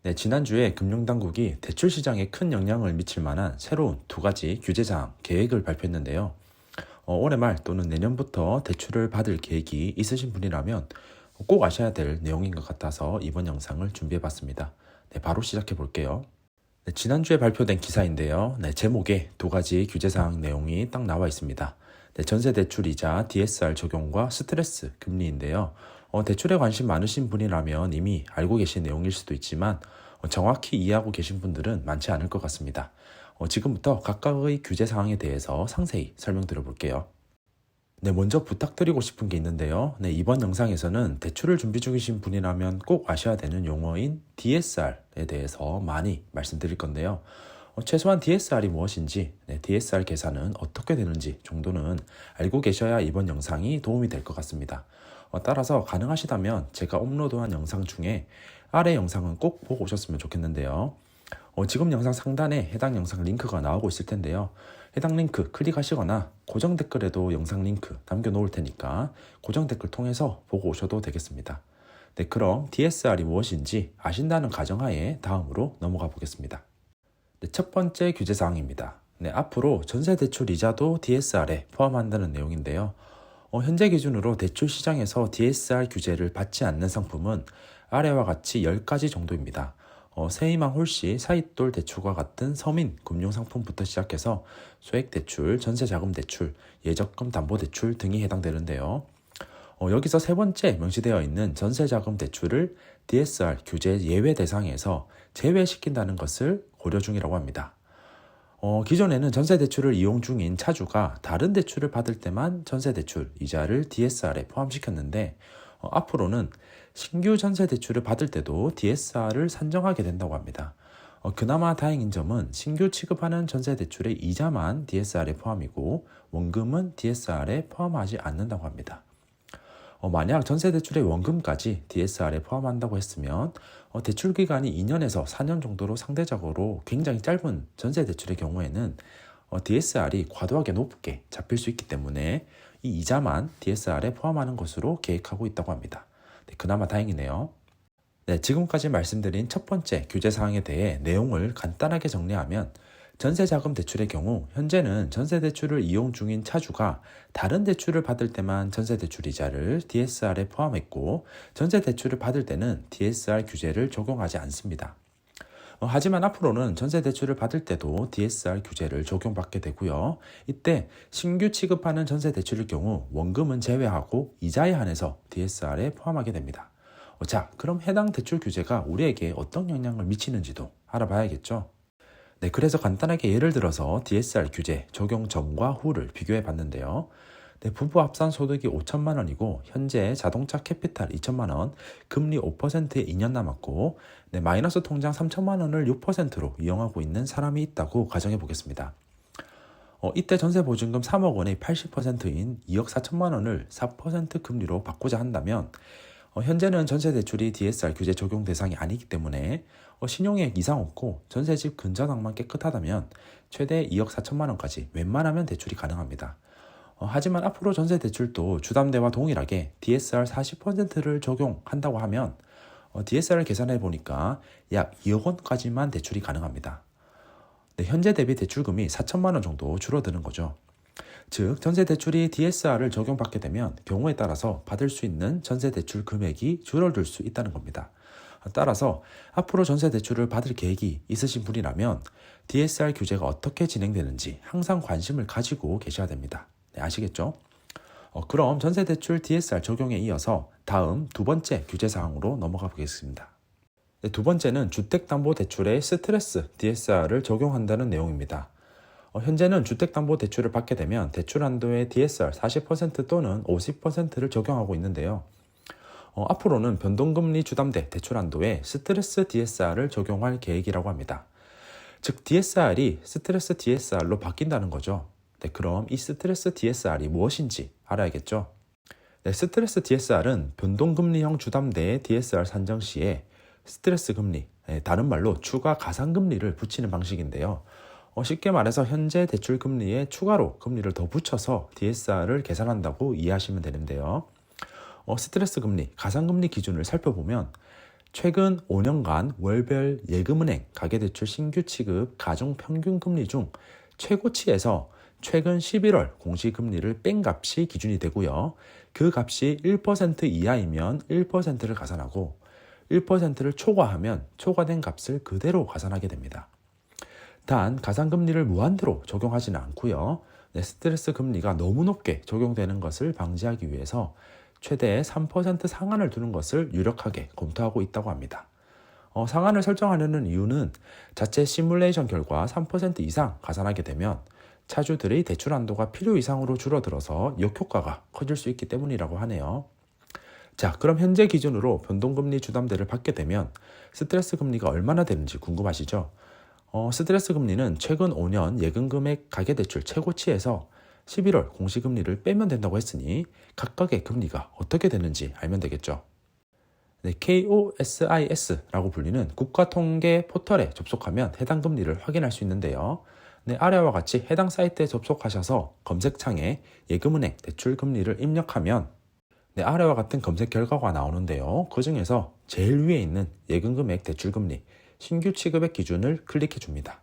네, 지난주에 금융당국이 대출 시장에 큰 영향을 미칠 만한 새로운 두 가지 규제 사항 계획을 발표했는데요. 올해 말 또는 내년부터 대출을 받을 계획이 있으신 분이라면 꼭 아셔야 될 내용인 것 같아서 이번 영상을 준비해 봤습니다. 네, 바로 시작해 볼게요. 네, 지난주에 발표된 기사인데요. 네, 제목에 두 가지 규제 사항 내용이 딱 나와 있습니다. 네, 전세 대출 이자 DSR 적용과 스트레스 금리인데요. 대출에 관심 많으신 분이라면 이미 알고 계신 내용일 수도 있지만 정확히 이해하고 계신 분들은 많지 않을 것 같습니다. 지금부터 각각의 규제 사항에 대해서 상세히 설명드려 볼게요. 네, 먼저 부탁드리고 싶은 게 있는데요. 네, 이번 영상에서는 대출을 준비 중이신 분이라면 꼭 아셔야 되는 용어인 DSR에 대해서 많이 말씀드릴 건데요. 최소한 DSR이 무엇인지, DSR 계산은 어떻게 되는지 정도는 알고 계셔야 이번 영상이 도움이 될 것 같습니다. 따라서 가능하시다면 제가 업로드한 영상 중에 아래 영상은 꼭 보고 오셨으면 좋겠는데요. 지금 영상 상단에 해당 영상 링크가 나오고 있을 텐데요. 해당 링크 클릭하시거나 고정 댓글에도 영상 링크 남겨놓을 테니까 고정 댓글 통해서 보고 오셔도 되겠습니다. 네, 그럼 DSR이 무엇인지 아신다는 가정하에 다음으로 넘어가 보겠습니다. 네, 첫 번째 규제사항입니다. 네, 앞으로 전세대출 이자도 DSR에 포함한다는 내용인데요. 현재 기준으로 대출 시장에서 DSR 규제를 받지 않는 상품은 아래와 같이 10가지 정도입니다. 세이망 홀씨, 사잇돌 대출과 같은 서민 금융상품부터 시작해서 소액대출, 전세자금대출, 예적금 담보대출 등이 해당되는데요. 여기서 세 번째 명시되어 있는 전세자금 대출을 DSR 규제 예외 대상에서 제외시킨다는 것을 고려 중이라고 합니다. 기존에는 전세대출을 이용 중인 차주가 다른 대출을 받을 때만 전세대출 이자를 DSR에 포함시켰는데 앞으로는 신규 전세대출을 받을 때도 DSR을 산정하게 된다고 합니다. 그나마 다행인 점은 신규 취급하는 전세대출의 이자만 DSR에 포함이고 원금은 DSR에 포함하지 않는다고 합니다. 만약 전세대출의 원금까지 DSR에 포함한다고 했으면 대출 기간이 2년에서 4년 정도로 상대적으로 굉장히 짧은 전세대출의 경우에는 DSR이 과도하게 높게 잡힐 수 있기 때문에 이 이자만 DSR에 포함하는 것으로 계획하고 있다고 합니다. 네, 그나마 다행이네요. 네, 지금까지 말씀드린 첫 번째 규제사항에 대해 내용을 간단하게 정리하면 전세자금 대출의 경우 현재는 전세대출을 이용 중인 차주가 다른 대출을 받을 때만 전세대출 이자를 DSR에 포함했고 전세대출을 받을 때는 DSR 규제를 적용하지 않습니다. 하지만 앞으로는 전세대출을 받을 때도 DSR 규제를 적용받게 되고요. 이때 신규 취급하는 전세대출의 경우 원금은 제외하고 이자에 한해서 DSR에 포함하게 됩니다. 자, 그럼 해당 대출 규제가 우리에게 어떤 영향을 미치는지도 알아봐야겠죠. 네, 그래서 간단하게 예를 들어서 DSR 규제 적용 전과 후를 비교해 봤는데요. 네, 부부 합산 소득이 5천만 원이고 현재 자동차 캐피탈 2천만 원, 금리 5%에 2년 남았고 네, 마이너스 통장 3천만 원을 6%로 이용하고 있는 사람이 있다고 가정해 보겠습니다. 이때 전세보증금 3억 원의 80%인 2억 4천만 원을 4% 금리로 바꾸자 한다면 현재는 전세대출이 DSR 규제 적용 대상이 아니기 때문에 신용액 이상 없고 전세집 근저당만 깨끗하다면 최대 2억 4천만 원까지 웬만하면 대출이 가능합니다. 하지만 앞으로 전세대출도 주담대와 동일하게 DSR 40%를 적용한다고 하면 DSR을 계산해 보니까 약 2억 원까지만 대출이 가능합니다. 네, 현재 대비 대출금이 4천만 원 정도 줄어드는 거죠. 즉 전세대출이 DSR을 적용받게 되면 경우에 따라서 받을 수 있는 전세대출 금액이 줄어들 수 있다는 겁니다. 따라서 앞으로 전세대출을 받을 계획이 있으신 분이라면 DSR 규제가 어떻게 진행되는지 항상 관심을 가지고 계셔야 됩니다. 네, 아시겠죠? 그럼 전세대출 DSR 적용에 이어서 다음 두 번째 규제사항으로 넘어가 보겠습니다. 네, 두 번째는 주택담보대출의 스트레스 DSR을 적용한다는 내용입니다. 현재는 주택담보대출을 받게 되면 대출 한도에 DSR 40% 또는 50%를 적용하고 있는데요. 앞으로는 변동금리 주담대 대출 한도에 스트레스 DSR을 적용할 계획이라고 합니다. 즉 DSR이 스트레스 DSR로 바뀐다는 거죠. 네, 그럼 이 스트레스 DSR이 무엇인지 알아야겠죠. 네, 스트레스 DSR은 변동금리형 주담대의 DSR 산정 시에 스트레스 금리, 다른 말로 추가 가산금리를 붙이는 방식인데요. 쉽게 말해서 현재 대출 금리에 추가로 금리를 더 붙여서 DSR을 계산한다고 이해하시면 되는데요. 스트레스 금리, 가산금리 기준을 살펴보면 최근 5년간 월별 예금은행 가계대출 신규 취급 가중평균금리 중 최고치에서 최근 11월 공시금리를 뺀 값이 기준이 되고요. 그 값이 1% 이하이면 1%를 가산하고 1%를 초과하면 초과된 값을 그대로 가산하게 됩니다. 단 가산금리를 무한대로 적용하지는 않고요. 스트레스 금리가 너무 높게 적용되는 것을 방지하기 위해서 최대 3% 상한을 두는 것을 유력하게 검토하고 있다고 합니다. 상한을 설정하려는 이유는 자체 시뮬레이션 결과 3% 이상 가산하게 되면 차주들의 대출 한도가 필요 이상으로 줄어들어서 역효과가 커질 수 있기 때문이라고 하네요. 자, 그럼 현재 기준으로 변동금리 주담대를 받게 되면 스트레스 금리가 얼마나 되는지 궁금하시죠? 스트레스 금리는 최근 5년 예금금액 가계대출 최고치에서 11월 공시금리를 빼면 된다고 했으니 각각의 금리가 어떻게 되는지 알면 되겠죠. 네, KOSIS라고 불리는 국가통계 포털에 접속하면 해당 금리를 확인할 수 있는데요. 네, 아래와 같이 해당 사이트에 접속하셔서 검색창에 예금은행 대출 금리를 입력하면 네, 아래와 같은 검색 결과가 나오는데요. 그 중에서 제일 위에 있는 예금금액 대출금리 신규 취급액 기준을 클릭해 줍니다.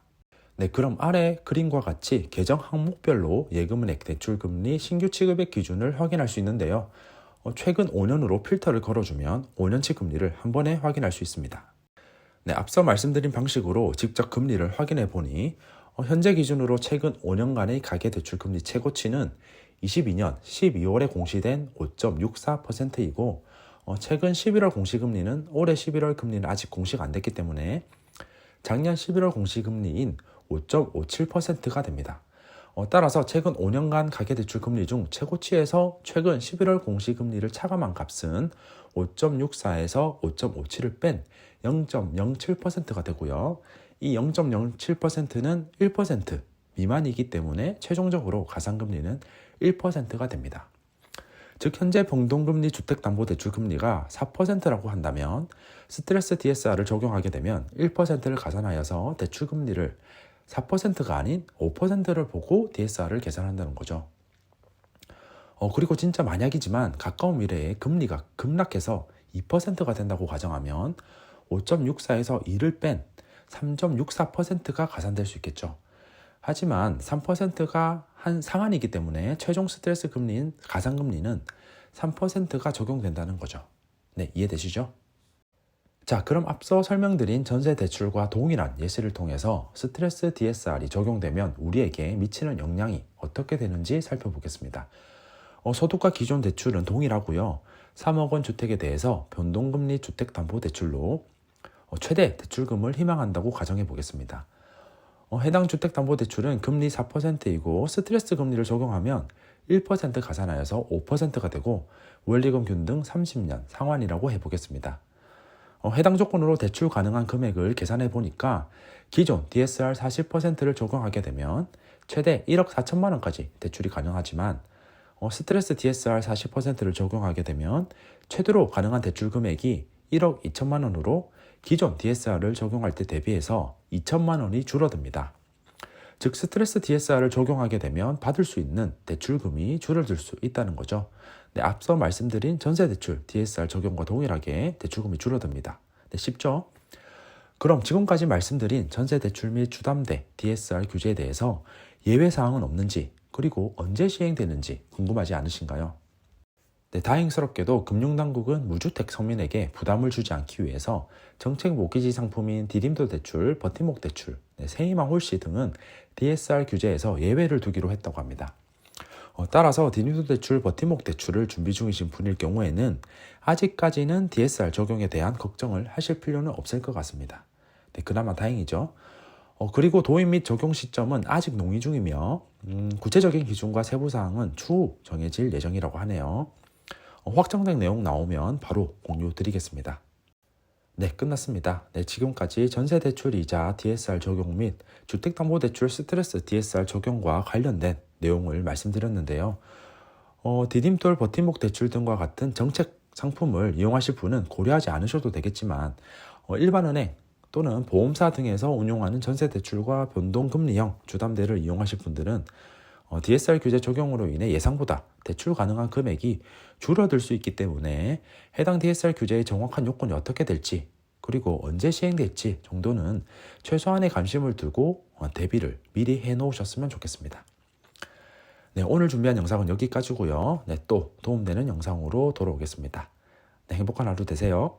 네, 그럼 아래 그림과 같이 계정 항목별로 예금은행 대출금리 신규 취급액 기준을 확인할 수 있는데요. 최근 5년으로 필터를 걸어주면 5년치 금리를 한 번에 확인할 수 있습니다. 네, 앞서 말씀드린 방식으로 직접 금리를 확인해 보니 현재 기준으로 최근 5년간의 가계대출금리 최고치는 22년 12월에 공시된 5.64%이고 최근 11월 공시금리는 올해 11월 금리는 아직 공시가 안 됐기 때문에 작년 11월 공시금리인 5.57%가 됩니다. 따라서 최근 5년간 가계대출 금리 중 최고치에서 최근 11월 공시금리를 차감한 값은 5.64에서 5.57을 뺀 0.07%가 되고요. 이 0.07%는 1% 미만이기 때문에 최종적으로 가산금리는 1%가 됩니다. 즉 현재 변동금리 주택담보대출 금리가 4%라고 한다면 스트레스 DSR을 적용하게 되면 1%를 가산하여서 대출금리를 4%가 아닌 5%를 보고 DSR을 계산한다는 거죠. 그리고 진짜 만약이지만 가까운 미래에 금리가 급락해서 2%가 된다고 가정하면 5.64에서 2를 뺀 3.64%가 가산될 수 있겠죠. 하지만 3%가 한 상한이기 때문에 최종 스트레스 금리인 가산금리는 3%가 적용된다는 거죠. 네, 이해되시죠? 자, 그럼 앞서 설명드린 전세대출과 동일한 예시를 통해서 스트레스 DSR이 적용되면 우리에게 미치는 영향이 어떻게 되는지 살펴보겠습니다. 소득과 기존 대출은 동일하고요. 3억 원 주택에 대해서 변동금리 주택담보대출로 최대 대출금을 희망한다고 가정해 보겠습니다. 해당 주택담보대출은 금리 4%이고 스트레스 금리를 적용하면 1% 가산하여서 5%가 되고 원리금 균등 30년 상환이라고 해보겠습니다. 해당 조건으로 대출 가능한 금액을 계산해 보니까 기존 DSR 40%를 적용하게 되면 최대 1억 4천만 원까지 대출이 가능하지만 스트레스 DSR 40%를 적용하게 되면 최대로 가능한 대출 금액이 1억 2천만 원으로 기존 DSR을 적용할 때 대비해서 2천만 원이 줄어듭니다. 즉 스트레스 DSR을 적용하게 되면 받을 수 있는 대출금이 줄어들 수 있다는 거죠. 네, 앞서 말씀드린 전세대출 DSR 적용과 동일하게 대출금이 줄어듭니다. 네, 쉽죠? 그럼 지금까지 말씀드린 전세대출 및 주담대 DSR 규제에 대해서 예외사항은 없는지 그리고 언제 시행되는지 궁금하지 않으신가요? 네, 다행스럽게도 금융당국은 무주택 서민에게 부담을 주지 않기 위해서 정책 모기지 상품인 디딤돌 대출, 버팀목 대출, 세이망 홀씨 등은 DSR 규제에서 예외를 두기로 했다고 합니다. 따라서 디딤돌 대출, 버팀목 대출을 준비 중이신 분일 경우에는 아직까지는 DSR 적용에 대한 걱정을 하실 필요는 없을 것 같습니다. 네, 그나마 다행이죠. 그리고 도입 및 적용 시점은 아직 논의 중이며 구체적인 기준과 세부사항은 추후 정해질 예정이라고 하네요. 확정된 내용 나오면 바로 공유 드리겠습니다. 네, 끝났습니다. 네, 지금까지 전세대출 이자 DSR 적용 및 주택담보대출 스트레스 DSR 적용과 관련된 내용을 말씀드렸는데요. 디딤돌 버팀목 대출 등과 같은 정책 상품을 이용하실 분은 고려하지 않으셔도 되겠지만 일반은행 또는 보험사 등에서 운용하는 전세대출과 변동금리형 주담대를 이용하실 분들은 DSR 규제 적용으로 인해 예상보다 대출 가능한 금액이 줄어들 수 있기 때문에 해당 DSR 규제의 정확한 요건이 어떻게 될지 그리고 언제 시행될지 정도는 최소한의 관심을 두고 대비를 미리 해 놓으셨으면 좋겠습니다. 네, 오늘 준비한 영상은 여기까지고요. 네, 또 도움되는 영상으로 돌아오겠습니다. 네, 행복한 하루 되세요.